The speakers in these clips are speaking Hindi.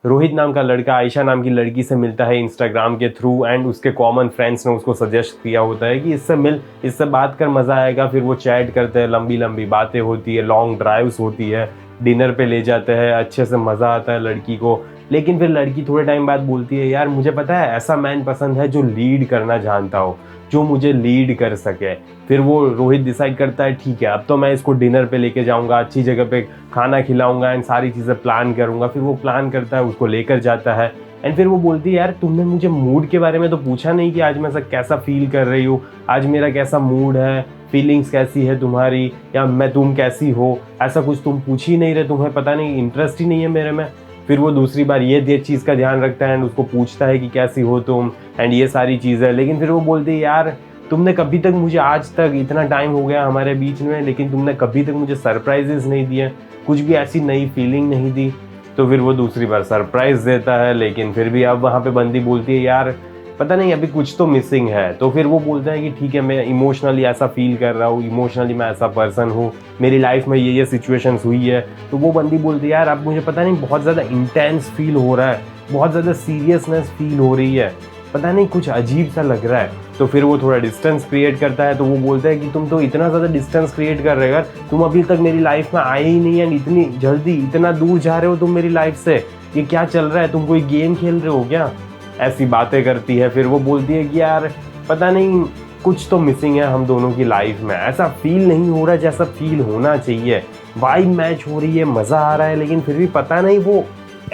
रोहित नाम का लड़का आयशा नाम की लड़की से मिलता है इंस्टाग्राम के थ्रू, एंड उसके कॉमन फ्रेंड्स ने उसको सजेस्ट किया होता है कि इससे मिल, इससे बात कर, मज़ा आएगा। फिर वो चैट करते हैं, लंबी लंबी बातें होती है, लॉन्ग ड्राइव्स होती है, डिनर पे ले जाते हैं, अच्छे से मज़ा आता है लड़की को। लेकिन फिर लड़की थोड़े टाइम बाद बोलती है, यार मुझे पता है ऐसा मैन पसंद है जो लीड करना जानता हो, जो मुझे लीड कर सके। फिर वो रोहित डिसाइड करता है, ठीक है अब तो मैं इसको डिनर पे लेके जाऊंगा, अच्छी जगह पे खाना खिलाऊंगा एंड सारी चीज़ें प्लान करूंगा। फिर वो प्लान करता है, उसको लेकर जाता है। एंड फिर वो बोलती है, यार तुमने मुझे मूड के बारे में तो पूछा नहीं कि आज मैं सब कैसा फील कर रही हूँ, आज मेरा कैसा मूड है, फीलिंग्स कैसी है तुम्हारी, या मैं तुम कैसी हो, ऐसा कुछ तुम पूछ ही नहीं रहे, तुम्हें पता नहीं इंटरेस्ट ही नहीं है मेरे में। फिर वो दूसरी बार ये चीज़ का ध्यान रखता है एंड उसको पूछता है कि कैसी हो तुम एंड ये सारी चीज़ें। लेकिन फिर वो बोलती है, यार तुमने कभी तक मुझे, आज तक इतना टाइम हो गया हमारे बीच में, लेकिन तुमने कभी तक मुझे सरप्राइजेस नहीं दिए, कुछ भी ऐसी नई फीलिंग नहीं दी। तो फिर वो दूसरी बार सरप्राइज देता है, लेकिन फिर भी अब वहाँ पे बंदी बोलती है, यार पता नहीं अभी कुछ तो मिसिंग है। तो फिर वो बोलता है कि ठीक है, मैं इमोशनली ऐसा फील कर रहा हूँ, इमोशनली मैं ऐसा पर्सन हूँ, मेरी लाइफ में ये सिचुएशंस हुई है। तो वो बंदी बोलती है, यार अब मुझे पता नहीं बहुत ज़्यादा इंटेंस फील हो रहा है, बहुत ज़्यादा सीरियसनेस फील हो रही है, पता नहीं कुछ अजीब सा लग रहा है। तो फिर वो थोड़ा डिस्टेंस क्रिएट करता है। तो वो बोलता है कि तुम तो इतना ज़्यादा डिस्टेंस क्रिएट कर रहे हो, तुम अभी तक मेरी लाइफ में आए ही नहीं है, इतनी जल्दी इतना दूर जा रहे हो तुम मेरी लाइफ से, ये क्या चल रहा है, तुम कोई गेम खेल रहे हो क्या, ऐसी बातें करती है। फिर वो बोलती है कि यार पता नहीं कुछ तो मिसिंग है हम दोनों की लाइफ में, ऐसा फील नहीं हो रहा जैसा फील होना चाहिए, वाइब मैच हो रही है, मज़ा आ रहा है, लेकिन फिर भी पता नहीं वो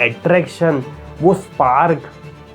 एट्रैक्शन, वो स्पार्क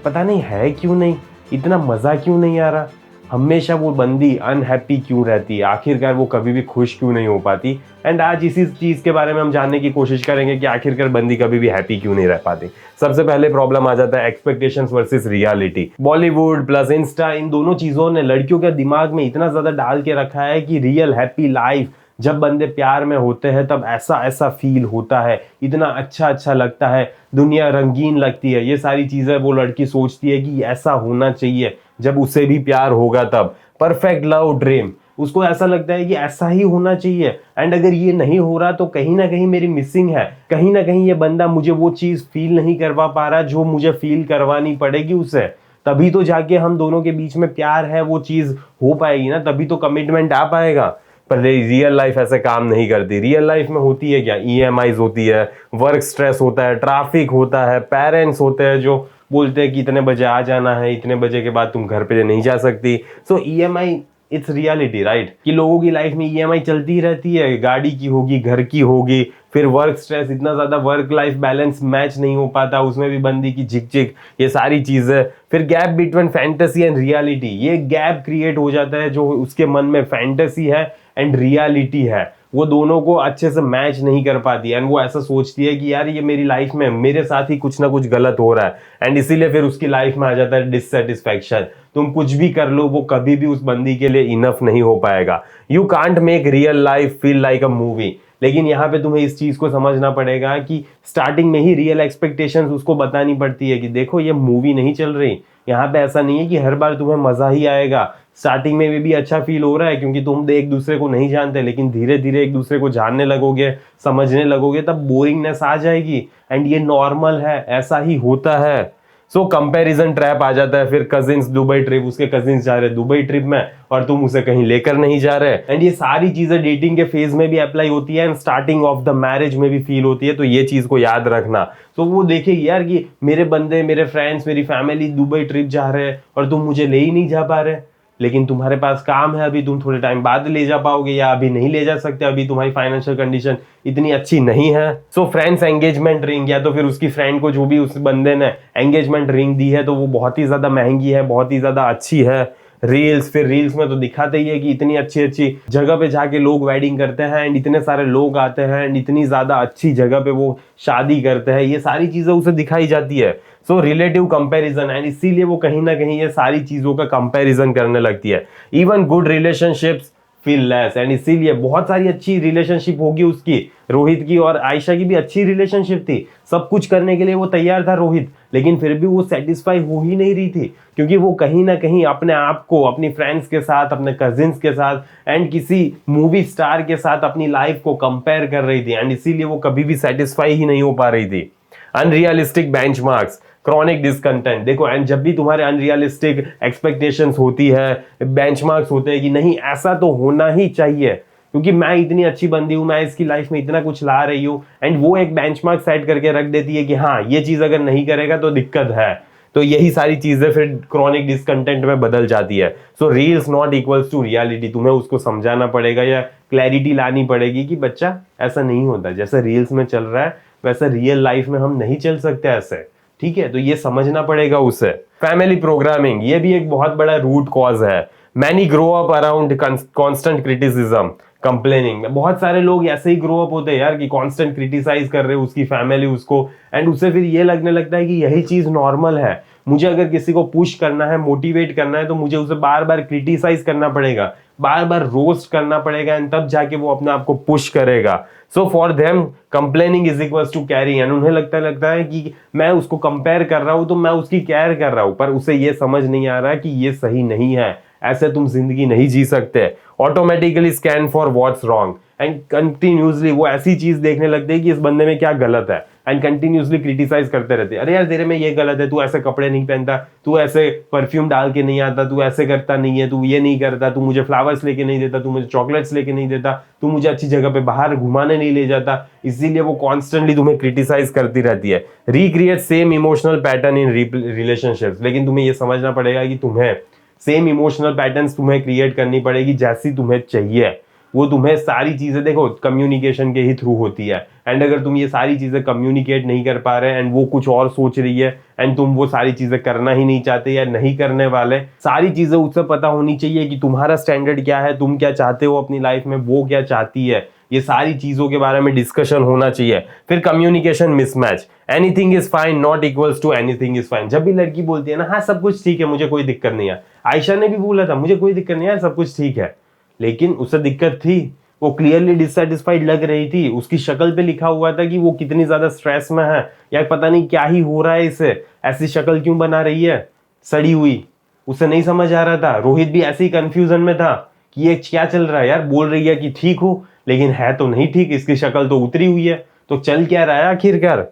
पता नहीं है क्यों नहीं, इतना मज़ा क्यों नहीं आ रहा। हमेशा वो बंदी अनहैप्पी क्यों रहती है, आखिरकार वो कभी भी खुश क्यों नहीं हो पाती। एंड आज इसी चीज़ के बारे में हम जानने की कोशिश करेंगे कि आखिरकार बंदी कभी भी हैप्पी क्यों नहीं रह पाती। सबसे पहले प्रॉब्लम आ जाता है expectations versus reality. Bollywood plus Insta, इन दोनों चीज़ों ने लड़कियों के दिमाग में इतना ज़्यादा डाल के रखा है कि रियल हैप्पी लाइफ, जब बंदे प्यार में होते हैं तब ऐसा ऐसा फील होता है, इतना अच्छा अच्छा लगता है, दुनिया रंगीन लगती है, ये सारी चीज़ें वो लड़की सोचती है कि ऐसा होना चाहिए जब उसे भी प्यार होगा तब। परफेक्ट लव ड्रीम, उसको ऐसा लगता है कि ऐसा ही होना चाहिए, एंड अगर ये नहीं हो रहा तो कहीं ना कहीं मेरी मिसिंग है, कहीं ना कहीं ये बंदा मुझे वो चीज़ फील नहीं करवा पा रहा जो मुझे फील करवानी पड़ेगी उसे, तभी तो जाके हम दोनों के बीच में प्यार है वो चीज़ हो पाएगी ना, तभी तो कमिटमेंट आ पाएगा। पर रियल लाइफ ऐसे काम नहीं करती। रियल लाइफ में होती है क्या, ईएमआईज होती है, वर्क स्ट्रेस होता है, ट्रैफिक होता है, पेरेंट्स होते हैं जो बोलते हैं कि इतने बजे आ जाना है, इतने बजे के बाद तुम घर पे नहीं जा सकती। सो ईएमआई, इट्स रियलिटी राइट, कि लोगों की लाइफ में ईएमआई चलती ही रहती है, गाड़ी की होगी, घर की होगी। फिर वर्क स्ट्रेस, इतना ज़्यादा वर्क लाइफ बैलेंस मैच नहीं हो पाता, उसमें भी बंदी की झिक झिक, ये सारी चीज़ें। फिर gap between fantasy and reality, ये गैप क्रिएट हो जाता है जो उसके मन में फैंटेसी है एंड रियलिटी है, वो दोनों को अच्छे से मैच नहीं कर पाती एंड वो ऐसा सोचती है कि यार ये मेरी लाइफ में मेरे साथ ही कुछ ना कुछ गलत हो रहा है, एंड इसीलिए फिर उसकी लाइफ में आ जाता है डिससेटिस्फैक्शन। तुम कुछ भी कर लो, वो कभी भी उस बंदी के लिए इनफ नहीं हो पाएगा। You can't make real life feel like a movie. लेकिन यहाँ पे तुम्हें इस चीज़ को समझना पड़ेगा कि स्टार्टिंग में ही रियल एक्सपेक्टेशंस उसको बतानी पड़ती है कि देखो ये मूवी नहीं चल रही, यहाँ पे ऐसा नहीं है कि हर बार तुम्हें मज़ा ही आएगा। स्टार्टिंग में भी अच्छा फील हो रहा है क्योंकि तुम एक दूसरे को नहीं जानते, लेकिन धीरे धीरे एक दूसरे को जानने लगोगे, समझने लगोगे, तब बोरिंगनेस आ जाएगी, एंड ये नॉर्मल है, ऐसा ही होता है। सो कंपैरिजन ट्रैप आ जाता है। फिर कजिन्स दुबई ट्रिप, उसके कजिन्स जा रहे हैं दुबई ट्रिप में और तुम उसे कहीं लेकर नहीं जा रहे, एंड ये सारी चीजें डेटिंग के फेज में भी अप्लाई होती है and starting of the marriage में भी फील होती है। तो ये चीज को याद रखना। तो वो देखेगी यार कि मेरे बंदे, मेरे फ्रेंड्स, मेरी फैमिली दुबई ट्रिप जा रहे हैं और तुम मुझे ले ही नहीं जा पा रहे, लेकिन तुम्हारे पास काम है, अभी तुम थोड़े टाइम बाद ले जा पाओगे या अभी नहीं ले जा सकते, अभी तुम्हारी फाइनेंशियल कंडीशन इतनी अच्छी नहीं है। सो फ्रेंड्स एंगेजमेंट रिंग, या तो फिर उसकी फ्रेंड को जो भी उस बंदे ने एंगेजमेंट रिंग दी है तो वो बहुत ही ज्यादा महंगी है, बहुत ही ज्यादा अच्छी है। रील्स, फिर रील्स में तो दिखाते ही है कि इतनी अच्छी अच्छी जगह पे जाके लोग वेडिंग करते हैं एंड इतने सारे लोग आते हैं एंड इतनी ज्यादा अच्छी जगह पे वो शादी करते हैं, ये सारी चीजें उसे दिखाई जाती है। सो रिलेटिव कंपैरिजन, एंड इसीलिए वो कहीं ना कहीं ये सारी चीजों का कंपैरिजन करने लगती है। Even good relationships feel less, and इसीलिए बहुत सारी अच्छी रिलेशनशिप होगी उसकी, रोहित की और आयशा की भी अच्छी रिलेशनशिप थी, सब कुछ करने के लिए वो तैयार था रोहित, लेकिन फिर भी वो सेटिस्फाई हो ही नहीं रही थी क्योंकि वो कहीं ना कहीं अपने आप को अपनी फ्रेंड्स के साथ, अपने कजिन्स के साथ एंड किसी मूवी स्टार के साथ अपनी लाइफ को कंपेयर कर रही थी, एंड इसीलिए वो कभी भी सेटिस्फाई ही नहीं हो पा रही थी। Unrealistic benchmarks, chronic discontent. देखो एंड जब भी तुम्हारे अनरियलिस्टिक एक्सपेक्टेशंस होती है, बेंचमार्क्स होते हैं कि नहीं ऐसा तो होना ही चाहिए क्योंकि मैं इतनी अच्छी बंदी हूं, मैं इसकी लाइफ में इतना कुछ ला रही हूं, एंड वो एक बेंचमार्क सेट करके रख देती है कि हाँ ये चीज अगर नहीं करेगा तो दिक्कत है। तो यही सारी चीजें फिर क्रॉनिक डिस्कंटेंट में बदल जाती है। So reels not equals to reality. तुम्हें उसको समझाना पड़ेगा या क्लैरिटी लानी पड़ेगी कि बच्चा ऐसा नहीं होता, जैसे रील्स में चल रहा है वैसा रियल लाइफ में हम नहीं चल सकते ऐसे, ठीक है। तो ये समझना पड़ेगा उसे। फैमिली प्रोग्रामिंग, ये भी एक बहुत बड़ा रूट कॉज है। Many grow up around constant criticism, complaining में। बहुत सारे लोग ऐसे ही ग्रो अप होते हैं यार कि कांस्टेंट क्रिटिसाइज कर रहे हो उसकी फैमिली उसको, एंड उसे फिर ये लगने लगता है कि यही चीज नॉर्मल है। मुझे अगर किसी को पुश करना है, मोटिवेट करना है, तो मुझे उसे बार बार क्रिटिसाइज करना पड़ेगा, बार बार रोस्ट करना पड़ेगा, एंड तब जाके वो अपने आप को पुश करेगा। So for them complaining is equals to caring, and उन्हें लगता है कि मैं उसको कंपेयर कर रहा हूं तो मैं उसकी केयर कर रहा हूं, पर उसे ये समझ नहीं आ रहा है कि ये सही नहीं है, ऐसे तुम जिंदगी नहीं जी सकते। Automatically scan for what's wrong, and continuously वो ऐसी चीज देखने लगते हैं कि इस बंदे में क्या गलत है, एंड कंटिन्यूसली क्रिटिसाइज करते रहते हैं। अरे यार तेरे में ये गलत है, तू ऐसे कपड़े नहीं पहनता, तू ऐसे परफ्यूम डाल के नहीं आता, तू ऐसे करता नहीं है, तू ये नहीं करता, तू मुझे फ्लावर्स लेके नहीं देता, तू मुझे चॉकलेट्स लेके नहीं देता, तू मुझे अच्छी जगह पे बाहर घुमाने नहीं ले जाता। इसीलिए वो कॉन्स्टेंटली तुम्हें क्रिटिसाइज करती रहती है। Recreate same emotional pattern in relationships, लेकिन तुम्हें ये समझना पड़ेगा कि तुम्हें सेम इमोशनल पैटर्न्स तुम्हें क्रिएट करनी पड़ेगी जैसी तुम्हें चाहिए। वो तुम्हें सारी चीजें देखो कम्युनिकेशन के ही थ्रू होती है, एंड अगर तुम ये सारी चीजें कम्युनिकेट नहीं कर पा रहे एंड वो कुछ और सोच रही है एंड तुम वो सारी चीजें करना ही नहीं चाहते या नहीं करने वाले, सारी चीजें उससे पता होनी चाहिए कि तुम्हारा स्टैंडर्ड क्या है, तुम क्या चाहते हो अपनी लाइफ में, वो क्या चाहती है, ये सारी चीजों के बारे में डिस्कशन होना चाहिए। फिर communication mismatch, anything is fine not equals to anything is fine. जब भी लड़की बोलती है ना हाँ सब कुछ ठीक है मुझे कोई दिक्कत नहीं है, आयशा ने भी बोला था मुझे कोई दिक्कत नहीं है सब कुछ ठीक है, लेकिन उसे दिक्कत थी, वो क्लियरली डिससेटिस्फाइड लग रही थी, उसकी शक्ल पे लिखा हुआ था कि वो कितनी ज्यादा स्ट्रेस में है या पता नहीं क्या ही हो रहा है इसे, ऐसी शक्ल क्यों बना रही है सड़ी हुई, उसे नहीं समझ आ रहा था। रोहित भी ऐसे ही कंफ्यूजन में था कि ये क्या चल रहा है यार, बोल रही है कि ठीक हो लेकिन है तो नहीं ठीक, इसकी शक्ल तो उतरी हुई है, तो चल क्या रहा है आखिरकार।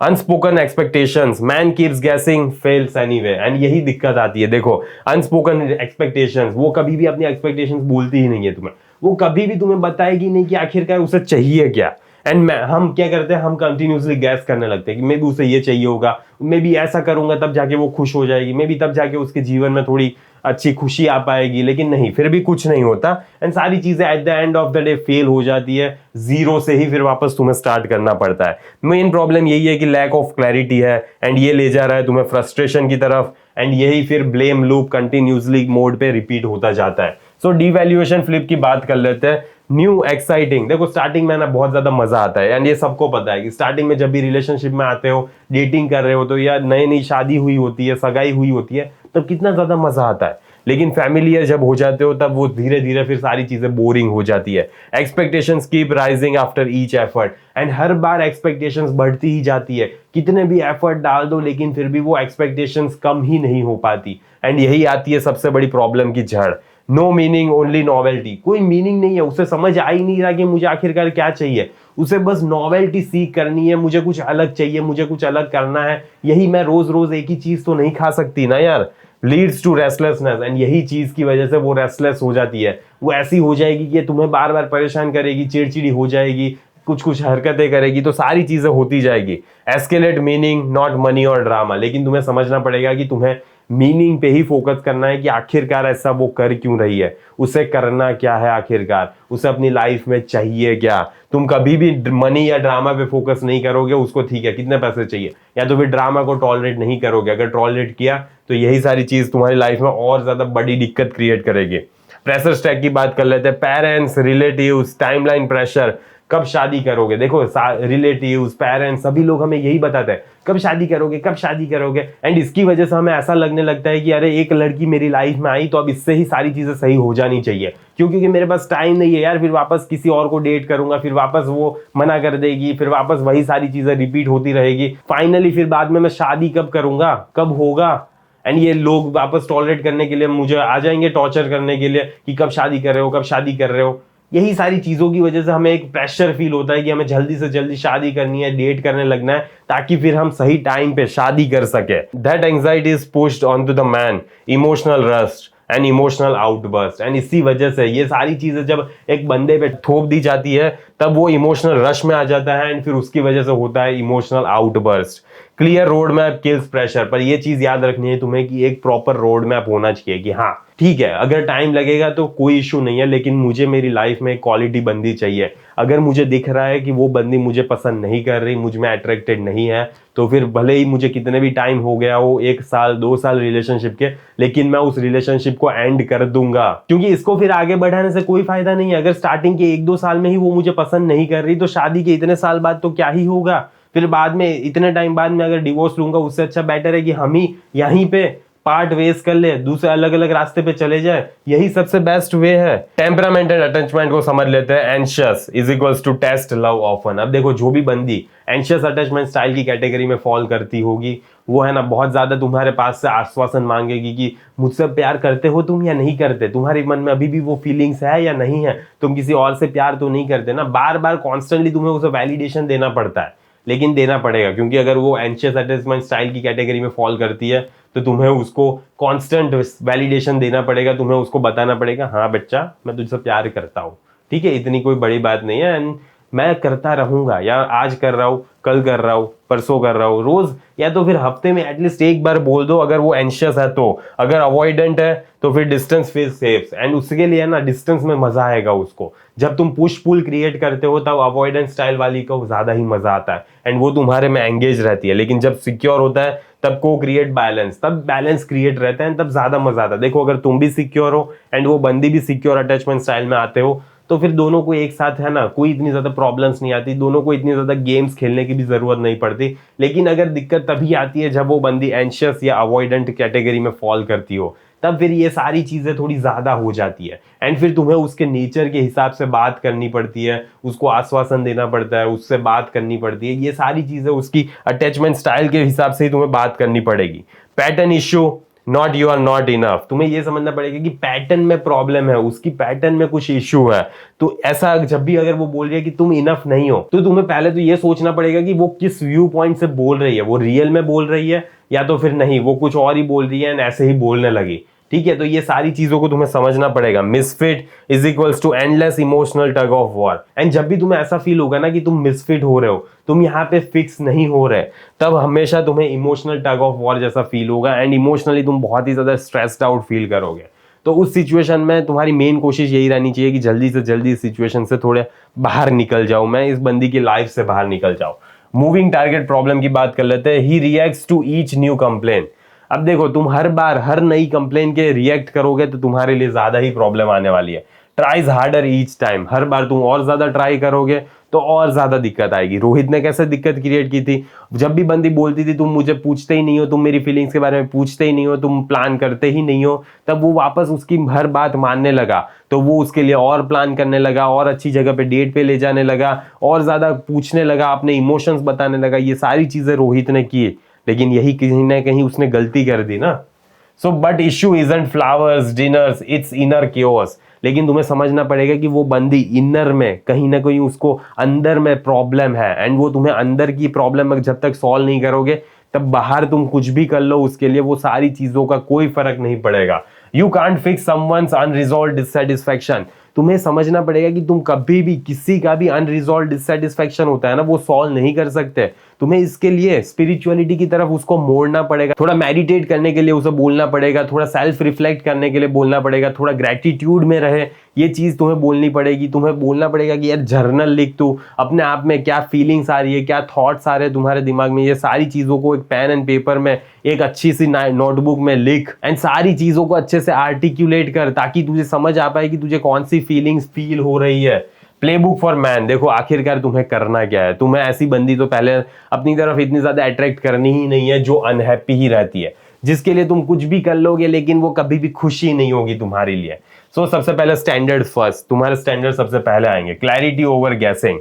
अनस्पोकन एक्सपेक्टेशंस, मैन कीप्स गेसिंग फेल्स एनीवे, एंड यही दिक्कत आती है। देखो अनस्पोकन एक्सपेक्टेशंस, वो कभी भी अपनी एक्सपेक्टेशंस बोलती ही नहीं है तुम्हें, वो कभी भी तुम्हें बताएगी नहीं कि आखिरकार उसे चाहिए क्या, एंड हम क्या करते हैं, हम कंटिन्यूसली गैस करने लगते हैं कि मे बी उसे ये चाहिए होगा, मे बी ऐसा करूंगा तब जाके वो खुश हो जाएगी, मे बी तब जाके उसके जीवन में थोड़ी अच्छी खुशी आ पाएगी, लेकिन नहीं, फिर भी कुछ नहीं होता, एंड सारी चीजें at the end of the day fail हो जाती है, जीरो से ही फिर वापस तुम्हें स्टार्ट करना पड़ता है। मेन प्रॉब्लम यही है कि लैक ऑफ क्लैरिटी है, एंड ये ले जा रहा है तुम्हें फ्रस्ट्रेशन की तरफ, एंड यही फिर ब्लेम लूप कंटिन्यूसली मोड पे रिपीट होता जाता है। सो डिवैल्यूएशन फ्लिप की बात कर लेते हैं। न्यू एक्साइटिंग, देखो स्टार्टिंग में ना बहुत ज्यादा मजा आता है, एंड ये सबको पता है कि स्टार्टिंग में जब भी रिलेशनशिप में आते हो, डेटिंग कर रहे हो तो या नई नई शादी हुई होती है, सगाई हुई होती है, तब कितना ज्यादा मजा आता है, लेकिन फैमिलियर जब हो जाते हो तब वो धीरे धीरे फिर सारी चीजें बोरिंग हो जाती है। Expectations keep rising after each effort, and her bar expectations बढ़ती ही जाती है, कितने भी एफर्ट डाल दो लेकिन फिर भी वो एक्सपेक्टेशंस कम ही नहीं हो पाती, एंड यही आती है सबसे बड़ी प्रॉब्लम की जड़। नो मीनिंग ओनली नॉवेल्टी, कोई मीनिंग नहीं है, उसे समझ आ ही नहीं रहा कि मुझे आखिरकार क्या चाहिए, उसे बस नॉवेल्टी सीख करनी है, मुझे कुछ अलग चाहिए, मुझे कुछ अलग करना है, यही मैं रोज रोज एक ही चीज तो नहीं खा सकती ना यार। लीड्स टू रेस्टलेसनेस, एंड यही चीज की वजह से वो रेस्टलेस हो जाती है, वो ऐसी हो जाएगी कि तुम्हें बार बार परेशान करेगी, चिड़चिड़ी हो जाएगी, कुछ कुछ हरकतें करेगी, तो सारी चीजें होती जाएगी। एस्केलेट मीनिंग नॉट मनी और ड्रामा, लेकिन तुम्हें समझना पड़ेगा कि तुम्हें मीनिंग पे ही फोकस करना है कि आखिरकार ऐसा वो कर क्यों रही है, उसे करना क्या है, आखिरकार उसे अपनी लाइफ में चाहिए क्या। तुम कभी भी मनी या ड्रामा पे फोकस नहीं करोगे, उसको ठीक है कितने पैसे चाहिए, या तो फिर ड्रामा को टॉलरेट नहीं करोगे, अगर टॉलरेट किया तो यही सारी चीज तुम्हारी लाइफ में और ज्यादा बड़ी दिक्कत क्रिएट करेगी। प्रेशर स्टैक की बात कर लेते हैं। पेरेंट्स, रिलेटिव्स, टाइमलाइन प्रेशर, कब शादी करोगे, देखो रिलेटिव्स, पेरेंट्स, सभी लोग हमें यही बताते हैं कब शादी करोगे, कब शादी करोगे, एंड इसकी वजह से हमें ऐसा लगने लगता है कि अरे एक लड़की मेरी लाइफ में आई तो अब इससे ही सारी चीजें सही हो जानी चाहिए, क्योंकि मेरे पास टाइम नहीं है यार, फिर वापस किसी और को डेट करूंगा, फिर वापस वो मना कर देगी, फिर वापस वही सारी चीजें रिपीट होती रहेगी, फाइनली फिर बाद में मैं शादी कब करूंगा, कब होगा, एंड ये लोग वापस टॉलरेट करने के लिए मुझे आ जाएंगे टॉर्चर करने के लिए कि कब शादी कर रहे हो, कब शादी कर रहे हो। यही सारी चीजों की वजह से हमें एक प्रेशर फील होता है कि हमें जल्दी से जल्दी शादी करनी है, डेट करने लगना है, ताकि फिर हम सही टाइम पे शादी कर सके। That anxiety is pushed on to the man, emotional rust and emotional outburst. And इसी वजह से ये सारी चीजें जब एक बंदे पे थोप दी जाती है तब वो इमोशनल रश में आ जाता है, एंड फिर उसकी वजह से होता है emotional outburst. Clear road map kills pressure. पर ये चीज याद रखनी है तुम्हें कि एक प्रॉपर रोड मैप होना चाहिए कि हाँ ठीक है, अगर टाइम लगेगा तो कोई इशू नहीं है, लेकिन मुझे मेरी लाइफ में क्वालिटी बंदी चाहिए। अगर मुझे दिख रहा है कि वो बंदी मुझे पसंद नहीं कर रही, मुझ में अट्रैक्टेड नहीं है, तो फिर भले ही मुझे कितने भी टाइम हो गया हो, 1 साल 2 साल रिलेशनशिप के, लेकिन मैं उस रिलेशनशिप को एंड कर दूंगा, क्योंकि इसको फिर आगे बढ़ाने से कोई फायदा नहीं है। अगर स्टार्टिंग के 1-2 साल में ही वो मुझे पसंद नहीं कर रही, तो शादी के इतने साल बाद तो क्या ही होगा। फिर बाद में इतने टाइम बाद में अगर डिवोर्स लूंगा, उससे अच्छा बेटर है कि हम ही यहीं पे पार्ट वेज कर ले, दूसरे अलग अलग रास्ते पे चले जाए, यही सबसे बेस्ट वे है। टेम्परामेंट एंड अटैचमेंट को समझ लेते हैं। Anxious is equals to test love often. अब देखो, जो भी बंदी एंशियस अटैचमेंट स्टाइल की कैटेगरी में फॉल करती होगी, वो है ना बहुत ज्यादा तुम्हारे पास से आश्वासन मांगेगी कि मुझसे प्यार करते हो तुम या नहीं करते, तुम्हारे मन में अभी भी वो फीलिंग्स है या नहीं है, तुम किसी और से प्यार तो नहीं करते ना। बार बार कॉन्स्टेंटली तुम्हें उसे वैलिडेशन देना पड़ता है, लेकिन देना पड़ेगा, क्योंकि अगर वो एंशियस अटैचमेंट स्टाइल की कैटेगरी में फॉल करती है तो तुम्हें उसको कांस्टेंट वैलिडेशन देना पड़ेगा, तुम्हें उसको बताना पड़ेगा हाँ बच्चा मैं तुझसे प्यार करता हूँ, ठीक है, इतनी कोई बड़ी बात नहीं है, एंड मैं करता रहूंगा, या आज कर रहा हूँ, कल कर रहा हूँ, परसों कर रहा हूँ, रोज या तो फिर हफ्ते में एटलीस्ट एक बार बोल दो अगर वो एंशियस है तो। अगर अवॉइडेंट है तो फिर डिस्टेंस फील सेफ, एंड उसके लिए ना डिस्टेंस में मजा आएगा उसको। जब तुम पुश पुल क्रिएट करते हो तब अवॉइडेंस स्टाइल वाली को ज्यादा ही मजा आता है, एंड वो तुम्हारे में एंगेज रहती है। लेकिन जब सिक्योर होता है तब को क्रिएट बैलेंस, तब बैलेंस क्रिएट रहता है, तब ज्यादा मजा आता है। देखो, अगर तुम भी सिक्योर हो एंड वो बंदी भी सिक्योर अटैचमेंट स्टाइल में आते हो, तो फिर दोनों को एक साथ है ना कोई इतनी ज्यादा प्रॉब्लम्स नहीं आती, दोनों को इतनी ज्यादा गेम्स खेलने की भी जरूरत नहीं पड़ती। लेकिन अगर दिक्कत तभी आती है जब वो बंदी एंशियस या अवॉइडेंट कैटेगरी में फॉल करती हो, तब फिर ये सारी चीजें थोड़ी ज्यादा हो जाती है, एंड फिर तुम्हें उसके नेचर के हिसाब से बात करनी पड़ती है, उसको आश्वासन देना पड़ता है, उससे बात करनी पड़ती है, ये सारी चीजें उसकी अटैचमेंट स्टाइल के हिसाब से ही तुम्हें बात करनी पड़ेगी। Pattern issue, not you are not enough. तुम्हें यह समझना पड़ेगा कि पैटर्न में प्रॉब्लम है, उसकी पैटर्न में कुछ इश्यू है। तो ऐसा जब भी अगर वो बोल रही है कि तुम इनफ नहीं हो, तो तुम्हें पहले तो ये सोचना पड़ेगा कि वो किस व्यू पॉइंट से बोल रही है, वो रियल में बोल रही है या तो फिर नहीं वो कुछ और ही बोल रही है एंड ऐसे ही बोलने लगी, ठीक है। तो ये सारी चीजों को तुम्हें समझना पड़ेगा। Misfit is equals to endless emotional tug of war. And जब भी तुम्हें ऐसा फील होगा ना कि तुम मिसफिट हो रहे हो, तुम यहाँ पे फिक्स नहीं हो रहे, तब हमेशा तुम्हें इमोशनल टग ऑफ वॉर जैसा फील होगा, एंड इमोशनली तुम बहुत ही ज्यादा स्ट्रेस्ड आउट फील करोगे। तो उस सिचुएशन में तुम्हारी मेन कोशिश यही रहनी चाहिए कि जल्दी से जल्दी इस सिचुएशन से थोड़े बाहर निकल जाओ, मैं इस बंदी की लाइफ से बाहर निकल जाऊं। मूविंग टारगेट प्रॉब्लम की बात कर लेते हैं। He reacts to each new complain. अब देखो, तुम हर बार हर नई कंप्लेन के रिएक्ट करोगे तो तुम्हारे लिए ज्यादा ही प्रॉब्लम आने वाली है। Tries harder each time. हर बार तुम और ज्यादा ट्राई करोगे तो और ज्यादा दिक्कत आएगी। रोहित ने कैसे दिक्कत क्रिएट की थी, जब भी बंदी बोलती थी तुम मुझे पूछते ही नहीं हो, तुम मेरी फीलिंग्स के बारे में पूछते ही नहीं हो, तुम प्लान करते ही नहीं हो, तब वो वापस उसकी हर बात मानने लगा, तो वो उसके लिए और प्लान करने लगा, और अच्छी जगह पे डेट पे ले जाने लगा, और ज्यादा पूछने लगा, अपने इमोशंस बताने लगा। ये सारी चीजें रोहित ने की, लेकिन यही कहीं ना कहीं उसने गलती कर दी ना। So but issue isn't flowers dinners, it's inner chaos. लेकिन तुम्हें समझना पड़ेगा कि वो बंदी इनर में कहीं ना कहीं उसको अंदर में प्रॉब्लम है, एंड वो तुम्हें अंदर की प्रॉब्लम जब तक सॉल्व नहीं करोगे तब बाहर तुम कुछ भी कर लो उसके लिए, वो सारी चीजों का कोई फर्क नहीं पड़ेगा। You can't fix someone's unresolved dissatisfaction. तुम्हें समझना पड़ेगा कि तुम कभी भी किसी का भी अनरिजॉल्व्ड डिससैटिस्फैक्शन होता है ना, वो सॉल्व नहीं कर सकते। तुम्हें इसके लिए स्पिरिचुअलिटी की तरफ उसको मोड़ना पड़ेगा, थोड़ा मेडिटेट करने के लिए उसे बोलना पड़ेगा, थोड़ा सेल्फ रिफ्लेक्ट करने के लिए बोलना पड़ेगा, थोड़ा ग्रेटिट्यूड में रहे, ये चीज तुम्हें बोलनी पड़ेगी। तुम्हें बोलना पड़ेगा कि यार जर्नल लिख, तू अपने आप में क्या फीलिंग्स आ रही है, क्या थॉट्स आ रहे हैं तुम्हारे दिमाग में, ये सारी चीजों को एक पेन एंड पेपर में, एक अच्छी सी नोटबुक में लिख, एंड सारी चीजों को अच्छे से आर्टिकुलेट कर, ताकि तुझे समझ आ पाए कि तुझे कौन सी फीलिंग्स फील हो रही है। Playbook for man. देखो आखिरकार तुम्हें करना क्या है, तुम्हें ऐसी बंदी तो पहले अपनी तरफ इतनी ज्यादा अट्रैक्ट करनी ही नहीं है जो अनहैप्पी ही रहती है, जिसके लिए तुम कुछ भी कर लोगे लेकिन वो कभी भी खुशी नहीं होगी तुम्हारे लिए। सो सबसे पहले स्टैंडर्ड फर्स्ट, तुम्हारे स्टैंडर्ड सबसे पहले आएंगे। Clarity over guessing.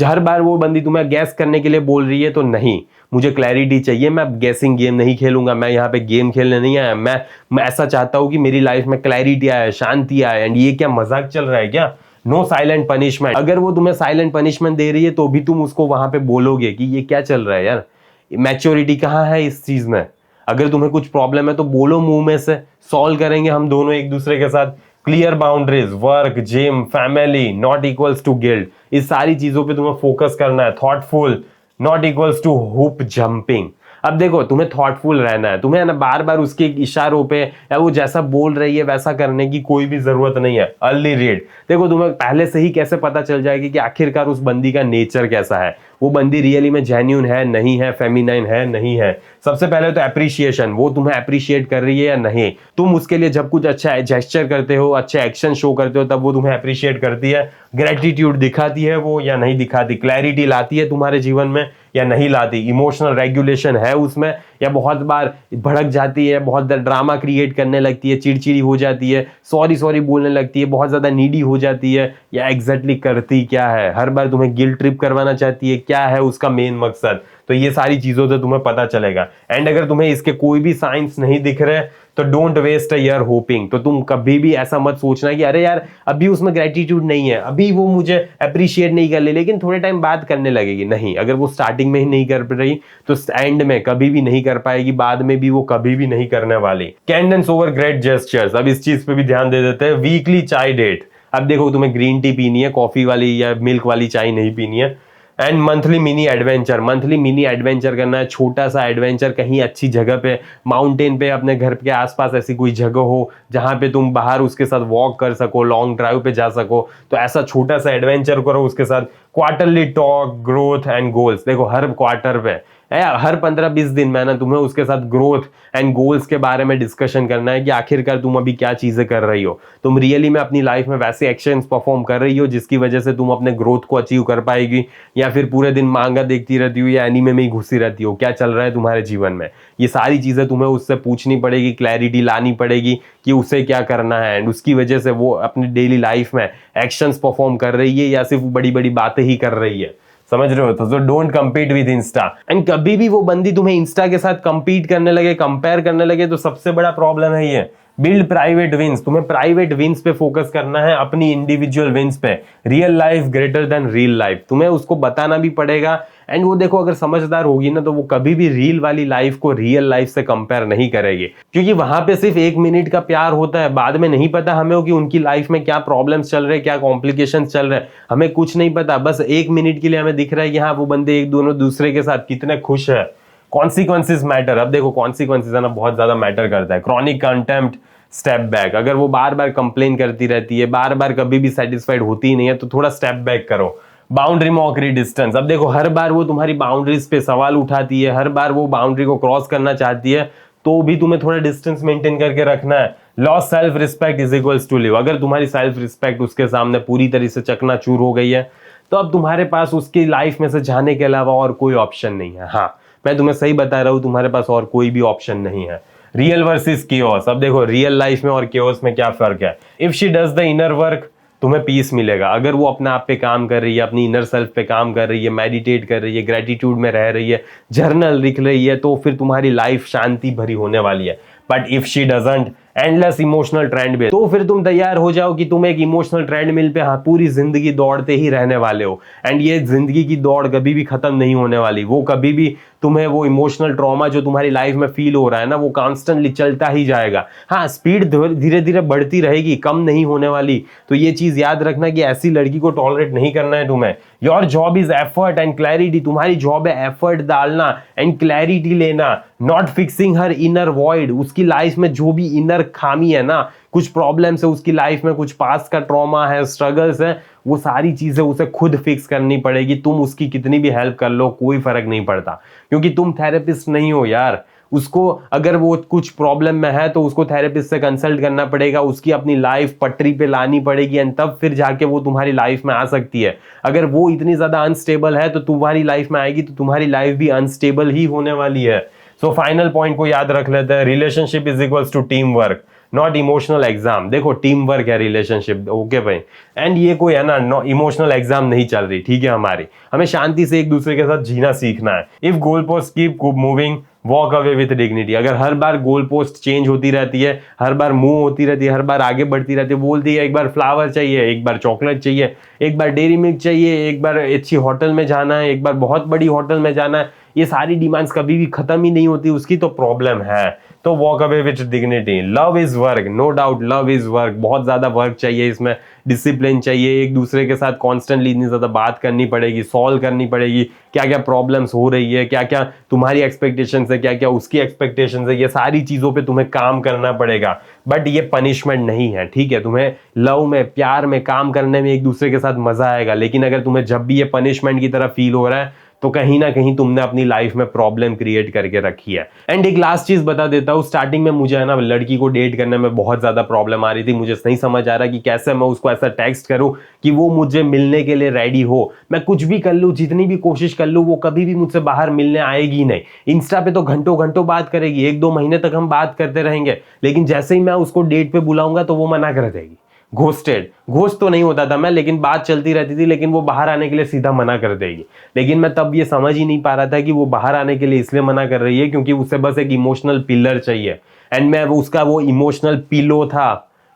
हर बार वो बंदी तुम्हें गैस करने के लिए बोल रही है तो नहीं, मुझे क्लैरिटी चाहिए, मैं गैसिंग गेम नहीं खेलूंगा, मैं यहाँ पे गेम खेलने नहीं आया, मैं ऐसा चाहता हूँ कि मेरी लाइफ में क्लैरिटी आए, शांति आए, एंड ये क्या मजाक चल रहा है क्या। No silent punishment. अगर वो तुम्हें साइलेंट पनिशमेंट दे रही है तो भी तुम उसको वहां पे बोलोगे कि ये क्या चल रहा है यार, मैच्योरिटी कहाँ है इस चीज में। अगर तुम्हें कुछ प्रॉब्लम है तो बोलो मुंह में से, सॉल्व करेंगे हम दोनों एक दूसरे के साथ। Clear boundaries, work, gym, family not equals to guilt, इस सारी चीजों पे तुम्हें फोकस करना है। Thoughtful not equals to hoop jumping. अब देखो तुम्हें थॉटफुल रहना है, तुम्हें ना बार बार उसके इशारों पे या वो जैसा बोल रही है वैसा करने की कोई भी जरूरत नहीं है। अर्ली रीड, देखो तुम्हें पहले से ही कैसे पता चल जाएगी कि आखिरकार उस बंदी का नेचर कैसा है, वो बंदी रियली में जेन्यून है नहीं है, फेमिनाइन है नहीं है। सबसे पहले तो एप्रिशिएशन, वो तुम्हें अप्रिशिएट कर रही है या नहीं। तुम उसके लिए जब कुछ अच्छा जेस्चर करते हो, अच्छे एक्शन शो करते हो, तब वो तुम्हें अप्रिशिएट करती है। ग्रेटिट्यूड दिखाती है वो या नहीं दिखाती, क्लैरिटी लाती है तुम्हारे जीवन में या नहीं लाती, इमोशनल रेगुलेशन है उसमें या बहुत बार भड़क जाती है, बहुत ड्रामा क्रिएट करने लगती है, चिड़चिड़ी हो जाती है, सॉरी सॉरी बोलने लगती है, बहुत ज्यादा नीडी हो जाती है, या एग्जैक्टली करती क्या है, हर बार तुम्हें गिल्ट ट्रिप करवाना चाहती है, क्या है उसका मेन मकसद। तो ये सारी चीजों से तुम्हें पता चलेगा। एंड अगर तुम्हें इसके कोई भी साइंस नहीं दिख रहे तो don't waste a year hoping. तो तुम कभी भी ऐसा मत सोचना कि अरे यार अभी उसमें ग्रेटिट्यूड नहीं है, अभी वो मुझे अप्रिशिएट नहीं कर ले, लेकिन थोड़े टाइम बाद करने लगेगी। नहीं, अगर वो स्टार्टिंग में ही नहीं कर रही तो एंड में कभी भी नहीं कर पाएगी, बाद में भी वो कभी भी नहीं करने वाली। कैंडेंस ओवर ग्रेट जेस्चर्स, अब इस चीज पे भी ध्यान दे देते हैं। वीकली चाय डेट, अब देखो तुम्हें ग्रीन टी पीनी है, कॉफी वाली या मिल्क वाली चाय नहीं पीनी है। And monthly mini adventure, monthly mini adventure करना है, छोटा सा एडवेंचर कहीं अच्छी जगह पे, माउंटेन पे, अपने घर के आसपास ऐसी कोई जगह हो जहां पे तुम बाहर उसके साथ वॉक कर सको, लॉन्ग ड्राइव पे जा सको, तो ऐसा छोटा सा एडवेंचर करो उसके साथ। Quarterly talk, growth and goals, देखो हर क्वार्टर पे हर 15-20 दिन में ना तुम्हें उसके साथ ग्रोथ एंड गोल्स के बारे में डिस्कशन करना है कि आखिरकार तुम अभी क्या चीजें कर रही हो, तुम रियली में अपनी लाइफ में वैसे एक्शंस परफॉर्म कर रही हो जिसकी वजह से तुम अपने ग्रोथ को अचीव कर पाएगी, या फिर पूरे दिन मांगा देखती रहती हो या एनीमे में ही घुसी रहती हो, क्या चल रहा है तुम्हारे जीवन में। ये सारी चीजें तुम्हें उससे पूछनी पड़ेगी, क्लैरिटी लानी पड़ेगी कि उसे क्या करना है, एंड उसकी वजह से वो अपनी डेली लाइफ में एक्शंस परफॉर्म कर रही है या सिर्फ बड़ी बड़ी बातें ही कर रही है। समझ रहे हो? तो don't compete with Insta. And कभी भी वो बंदी तुम्हें इंस्टा के साथ कम्पीट करने लगे, कंपेयर करने लगे, तो सबसे बड़ा प्रॉब्लम है ये। बिल्ड प्राइवेट विंस, तुम्हें प्राइवेट विंस पे फोकस करना है, अपनी इंडिविजुअल विंस पे। Real life greater than real life, तुम्हें उसको बताना भी पड़ेगा। एंड वो देखो अगर समझदार होगी ना तो वो कभी भी रियल वाली लाइफ को रियल लाइफ से कंपेयर नहीं करेगी, क्योंकि वहां पे सिर्फ 1 मिनट का प्यार होता है, बाद में नहीं पता हमें कि उनकी लाइफ में क्या प्रॉब्लम्स चल रहे, क्या कॉम्प्लिकेशंस चल रहे, हमें कुछ नहीं पता। बस 1 मिनट के लिए हमें दिख रहा है कि हाँ वो बंदे एक दोनों दूसरे के साथ कितने खुश है। कॉन्सिक्वेंसेज मैटर, अब देखो कॉन्सिक्वेंसेज है ना बहुत ज्यादा मैटर करता है। क्रॉनिक कंटेम्प्ट, स्टेप बैक, अगर वो बार बार कंप्लेन करती रहती है, बार बार कभी भी सेटिस्फाइड होती ही नहीं है, तो थोड़ा स्टेप बैक करो। बाउंड्री मॉकरी डिस्टेंस, अब देखो हर बार वो तुम्हारी बाउंड्रीज पे सवाल उठाती है, हर बार वो बाउंड्री को क्रॉस करना चाहती है, तो भी तुम्हें थोड़ा डिस्टेंस मेंटेन करके रखना है। Loss self respect is equals to leave, अगर तुम्हारी सेल्फ रिस्पेक्ट उसके सामने पूरी तरह से चकनाचूर हो गई है तो अब तुम्हारे पास उसकी लाइफ में से जाने के अलावा और कोई ऑप्शन नहीं है। हाँ मैं तुम्हें सही बता रहा हूं, तुम्हारे पास और कोई भी ऑप्शन नहीं है। रियल वर्सेस केओस, अब देखो रियल लाइफ में और केओस में क्या फर्क है। If she does the inner work, तुम्हें पीस मिलेगा। अगर वो अपने आप पे काम कर रही है, अपनी इनर सेल्फ पे काम कर रही है, मेडिटेट कर रही है, ग्रेटिट्यूड में रह रही है, जर्नल लिख रही है, तो फिर तुम्हारी लाइफ शांति भरी होने वाली है। But if she doesn't, endless emotional trend पे, तो फिर तुम तैयार हो जाओ कि तुम एक इमोशनल ट्रेंड मिल पे हाँ पूरी जिंदगी दौड़ते ही रहने वाले हो। एंड ये जिंदगी की दौड़ कभी भी खत्म नहीं होने वाली, वो कभी भी तुम्हें वो इमोशनल ट्रॉमा जो तुम्हारी लाइफ में फील हो रहा है ना, वो कॉन्स्टेंटली चलता ही जाएगा। हाँ स्पीड धीरे धीरे बढ़ती रहेगी, कम नहीं होने वाली। तो ये चीज याद रखना कि ऐसी लड़की को टॉलरेट नहीं करना है तुम्हें। Your job is effort and clarity, तुम्हारी जॉब है एफर्ट डालना एंड क्लैरिटी लेना, not fixing her inner void. उसकी लाइफ में जो भी इनर खामी है ना, कुछ प्रॉब्लम्स है उसकी लाइफ में, कुछ पास्ट का ट्रॉमा है, स्ट्रगल्स है, वो सारी चीजें उसे खुद फिक्स करनी पड़ेगी। तुम उसकी कितनी भी हेल्प कर लो कोई फर्क नहीं पड़ता, क्योंकि तुम थेरेपिस्ट नहीं हो यार। उसको अगर वो कुछ प्रॉब्लम में है तो उसको थेरेपिस्ट से कंसल्ट करना पड़ेगा, उसकी अपनी लाइफ पटरी पे लानी पड़ेगी, एंड तब फिर जाके वो तुम्हारी लाइफ में आ सकती है। अगर वो इतनी ज्यादा अनस्टेबल है तो तुम्हारी लाइफ में आएगी तो तुम्हारी लाइफ भी अनस्टेबल ही होने वाली है। सो फाइनल पॉइंट को याद रख लेते हैं, relationship is equals to team work not emotional exam. देखो टीम वर्क है रिलेशनशिप, ओके भाई, एंड ये कोई है ना इमोशनल एग्जाम नहीं चल रही, ठीक है। हमें शांति से एक दूसरे के साथ जीना सीखना है। If goal post keep moving, walk away with dignity. अगर हर बार गोल पोस्ट चेंज होती रहती है, हर बार मूव होती रहती है, हर बार आगे बढ़ती रहती है, बोलती है एक बार फ्लावर चाहिए, एक बार चॉकलेट चाहिए, एक बार डेयरी मिल्क चाहिए, एक बार अच्छी होटल में जाना है, एक बार बहुत बड़ी होटल में जाना है, ये सारी डिमांड्स कभी भी खत्म ही नहीं होती, उसकी तो प्रॉब्लम है। तो walk away with dignity. Love is work, no doubt love is work, बहुत ज्यादा वर्क चाहिए इसमें, डिसिप्लिन चाहिए, एक दूसरे के साथ कॉन्स्टेंटली इतनी ज्यादा बात करनी पड़ेगी, सॉल्व करनी पड़ेगी, क्या क्या प्रॉब्लम्स हो रही है, क्या क्या तुम्हारी एक्सपेक्टेशंस है, क्या क्या उसकी एक्सपेक्टेशंस है, ये सारी चीजों पे तुम्हें काम करना पड़ेगा। बट ये पनिशमेंट नहीं है, ठीक है। तुम्हें लव में, प्यार में, काम करने में एक दूसरे के साथ मजा आएगा, लेकिन अगर तुम्हें जब भी ये पनिशमेंट की तरह फील हो रहा है तो कहीं ना कहीं तुमने अपनी लाइफ में प्रॉब्लम क्रिएट करके रखी है। एंड एक लास्ट चीज बता देता हूँ, स्टार्टिंग में मुझे है ना लड़की को डेट करने में बहुत ज्यादा प्रॉब्लम आ रही थी। मुझे नहीं समझ आ रहा कि कैसे मैं उसको ऐसा टेक्स्ट करूं कि वो मुझे मिलने के लिए रेडी हो। मैं कुछ भी कर लूं, जितनी भी कोशिश कर लूं, वो कभी भी मुझसे बाहर मिलने आएगी नहीं। इंस्टा पे तो घंटों घंटों बात करेगी, 1-2 महीने तक हम बात करते रहेंगे, लेकिन जैसे ही मैं उसको डेट पे बुलाऊंगा तो वो मना कर देगी। घोस्ट तो नहीं होता था मैं, लेकिन बात चलती रहती थी, लेकिन वो बाहर आने के लिए सीधा मना कर देगी। लेकिन मैं तब ये समझ ही नहीं पा रहा था कि वो बाहर आने के लिए इसलिए मना कर रही है क्योंकि उसे बस एक इमोशनल पिलर चाहिए। एंड मैं उसका वो इमोशनल पिलो था,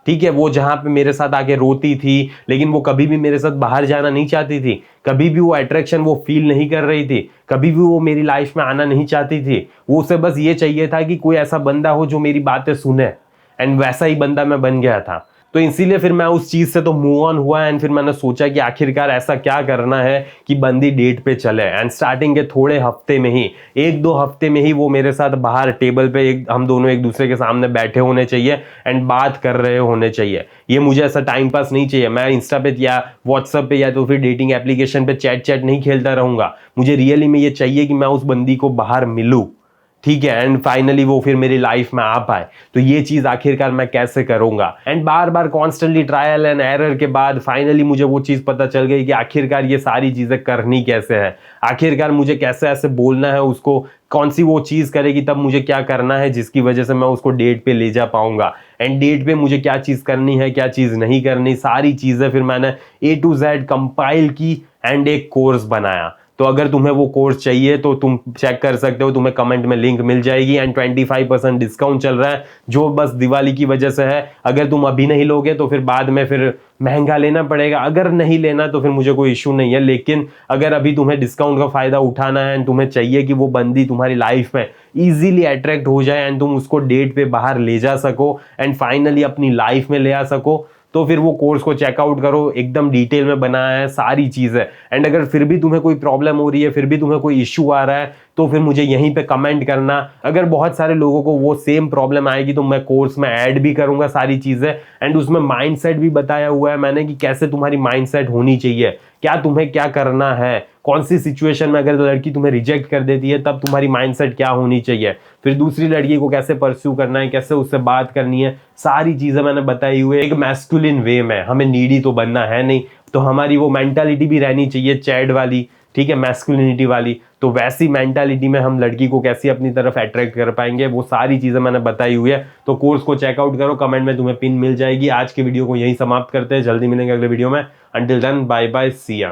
ठीक है, वो जहां पे मेरे साथ आके रोती थी, लेकिन वो कभी भी मेरे साथ बाहर जाना नहीं चाहती थी, कभी भी वो अट्रैक्शन वो फील नहीं कर रही थी, कभी भी वो मेरी लाइफ में आना नहीं चाहती थी। वो उसे बस ये चाहिए था कि कोई ऐसा बंदा हो जो मेरी बातें सुने, एंड वैसा ही बंदा मैं बन गया था। तो इसीलिए फिर मैं उस चीज से तो मूव ऑन हुआ, एंड फिर मैंने सोचा कि आखिरकार ऐसा क्या करना है कि बंदी डेट पे चले। एंड स्टार्टिंग के थोड़े हफ्ते में ही, 1-2 हफ्ते में ही वो मेरे साथ बाहर टेबल पे हम दोनों एक दूसरे के सामने बैठे होने चाहिए एंड बात कर रहे होने चाहिए। ये मुझे ऐसा टाइम पास नहीं चाहिए, मैं इंस्टा पे या व्हाट्सएप पे या तो फिर डेटिंग एप्लीकेशन पे चैट नहीं खेलता रहूंगा। मुझे रियली में ये चाहिए कि मैं उस बंदी को बाहर मिलूं, ठीक है, एंड फाइनली वो फिर मेरी लाइफ में आ पाए। तो ये चीज आखिरकार मैं कैसे करूंगा। And bar bar constantly trial and error के बाद फाइनली मुझे वो चीज पता चल गई कि आखिरकार ये सारी चीजें करनी कैसे है, आखिरकार मुझे कैसे ऐसे बोलना है उसको, कौन सी वो चीज करेगी तब मुझे क्या करना है जिसकी वजह से मैं उसको डेट पे ले जा पाऊंगा। एंड डेट पे मुझे क्या चीज करनी है, क्या चीज नहीं करनी, सारी चीजें फिर मैंने A to Z कंपाइल की एंड एक कोर्स बनाया। तो अगर तुम्हें वो कोर्स चाहिए तो तुम चेक कर सकते हो, तुम्हें कमेंट में लिंक मिल जाएगी। एंड 25% डिस्काउंट चल रहा है जो बस दिवाली की वजह से है। अगर तुम अभी नहीं लोगे तो फिर बाद में फिर महंगा लेना पड़ेगा, अगर नहीं लेना तो फिर मुझे कोई इशू नहीं है। लेकिन अगर अभी तुम्हें डिस्काउंट का फायदा उठाना है एंड तुम्हें चाहिए कि वो बंदी तुम्हारी लाइफ में इजीली अट्रैक्ट हो जाए एंड तुम उसको डेट पे बाहर ले जा सको एंड फाइनली अपनी लाइफ में ले आ सको, तो फिर वो कोर्स को चेकआउट करो। एकदम डिटेल में बनाया है सारी चीजें। एंड अगर फिर भी तुम्हें कोई प्रॉब्लम हो रही है, फिर भी तुम्हें कोई इश्यू आ रहा है, तो फिर मुझे यहीं पे कमेंट करना। अगर बहुत सारे लोगों को वो सेम प्रॉब्लम आएगी तो मैं कोर्स में ऐड भी करूंगा सारी चीजें। एंड उसमें माइंडसेट भी बताया हुआ है मैंने कि कैसे तुम्हारी माइंडसेट होनी चाहिए, क्या तुम्हें क्या करना है, कौन सी सिचुएशन में अगर लड़की तुम्हें रिजेक्ट कर देती है तब तुम्हारी माइंडसेट क्या होनी चाहिए, फिर दूसरी लड़की को कैसे परस्यू करना है, कैसे उससे बात करनी है, सारी चीजें मैंने बताई हुई है एक मैस्कुलिन वे में। हमें नीडी तो बनना है नहीं, तो हमारी वो मेंटालिटी भी रहनी चाहिए चैड वाली, ठीक है, मैस्कुलिनिटी वाली। तो वैसी मेंटालिटी में हम लड़की को कैसे अपनी तरफ अट्रैक्ट कर पाएंगे, वो सारी चीजें मैंने बताई हुई है। तो कोर्स को चेकआउट करो, कमेंट में तुम्हें पिन मिल जाएगी। आज के वीडियो को यहीं समाप्त करते हैं, जल्दी मिलेंगे अगले वीडियो में। अंटिल देन बाय बाय, सी या।